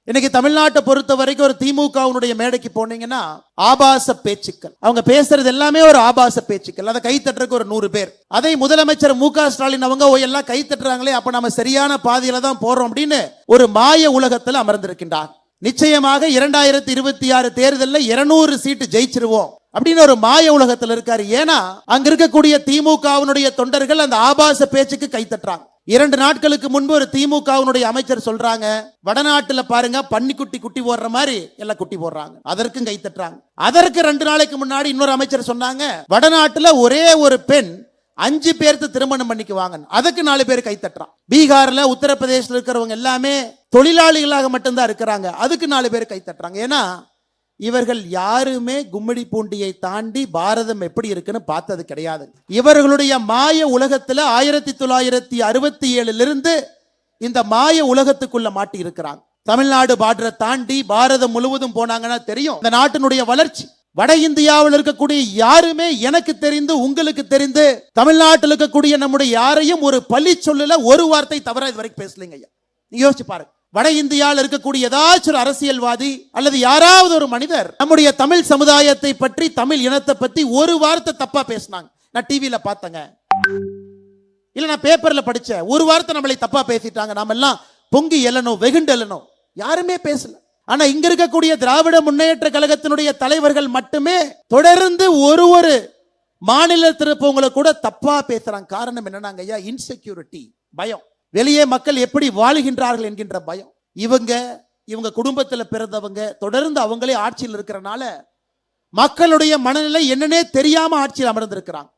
இன்னைக்கு தமிழ்நாட்டை பொறுத்த வரைக்கும் ஒரு திமுகவுடைய மேடைக்கு போனீங்கன்னா ஆபாச பேச்சுக்கள், அவங்க பேசுறது எல்லாமே ஒரு ஆபாச பேச்சுக்கள். அதை கை தட்டுறதுக்கு ஒரு 100 பேர். அதை முதலமைச்சர் மு.க. ஸ்டாலின் அவங்க எல்லாம் கை தட்டுறாங்களே, அப்ப நம்ம சரியான பாதையில தான் போறோம் அப்படின்னு ஒரு மாய உலகத்தில் அமர்ந்திருக்கின்றார். நிச்சயமாக 2026 தேர்தலில் 200 சீட்டு ஜெயிச்சிருவோம் அப்படின்னு ஒரு மாய உலகத்தில் இருக்காரு. ஏன்னா அங்க இருக்கக்கூடிய திமுகவினுடைய தொண்டர்கள் அந்த ஆபாச பேச்சுக்கு கை தட்டுறாங்க. 2 நாட்களுக்கு முன்பு ஒரு திமுகவினுடைய அமைச்சர் சொல்றாங்க, வடநாட்டுல பாருங்க பன்னிக்குட்டி குட்டி போடுற மாதிரி எல்லாம் குட்டி போடுறாங்க, அதற்கும் கை தட்டுறாங்க. அதற்கு 2 நாளைக்கு முன்னாடி இன்னொரு அமைச்சர் சொன்னாங்க, வடநாட்டுல ஒரே ஒரு பெண் 5 பேருக்கு திருமணம் பண்ணிக்குவாங்க, அதுக்கு 4 பேர் கை தட்டுறான். பீகார்ல உத்தரப்பிரதேசத்தில் இருக்கிறவங்க எல்லாமே தொழிலாளிகளாக மட்டும்தான் இருக்கிறாங்க, அதுக்கு 4 பேர் கை தட்டுறாங்க. ஏன்னா இவர்கள் யாருமே கும்மிடி பூண்டியை தாண்டி பாரதம் எப்படி இருக்குன்னு பார்த்தது கிடையாது. இவர்களுடைய மாய உலகத்துல 1967 இந்த மாய உலகத்துக்குள்ள மாட்டி இருக்கிறாங்க. தமிழ்நாடு பார்டரை தாண்டி பாரதம் முழுவதும் போனாங்கன்னா தெரியும் இந்த நாட்டினுடைய வளர்ச்சி. வட இந்தியாவில் இருக்கக்கூடிய யாருமே எனக்கு தெரிந்து உங்களுக்கு தெரிந்து தமிழ்நாட்டில் இருக்கக்கூடிய நம்முடைய யாரையும் ஒரு பழி சொல்லல ஒரு வார்த்தை தவிர இது வரைக்கும் பேசலைங்க. நீங்க யோசிச்சு பாருங்க, வட இந்தியாவில் இருக்கக்கூடிய ஏதாச்சும் ஒரு அரசியல்வாதி அல்லது யாராவது ஒரு மனிதர் நம்முடைய தமிழ் சமுதாயத்தை பற்றி தமிழ் இனத்தை பற்றி ஒரு வார்த்தை தப்பா பேசினாங்க, நான் டிவியில பார்த்தேங்க, இல்ல நான் பேப்பர்ல படிச்சேன், ஒரு வார்த்தை நம்மளை தப்பா பேசிட்டாங்க, நாம எல்லாம் பொங்கி எழணும் வெகுண்டு எழணும், யாருமே பேசல. ஆனா இங்க இருக்கக்கூடிய திராவிட முன்னேற்ற கழகத்தினுடைய தலைவர்கள் மட்டுமே தொடர்ந்து ஒரு மாநிலத்திற்பவங்களை கூட தப்பா பேசுறாங்க. காரணம் என்னன்னாங்க ஐயா, இன்செக்யூரிட்டி, பயம். வெளியே மக்கள் எப்படி வாழுகின்றார்கள் என்கின்ற பயம். இவங்க குடும்பத்தில் பிறந்தவங்க தொடர்ந்து அவங்களே ஆட்சியில் இருக்கிறனால மக்களுடைய மனநிலை என்னன்னே தெரியாம ஆட்சியில் அமர்ந்திருக்கிறாங்க.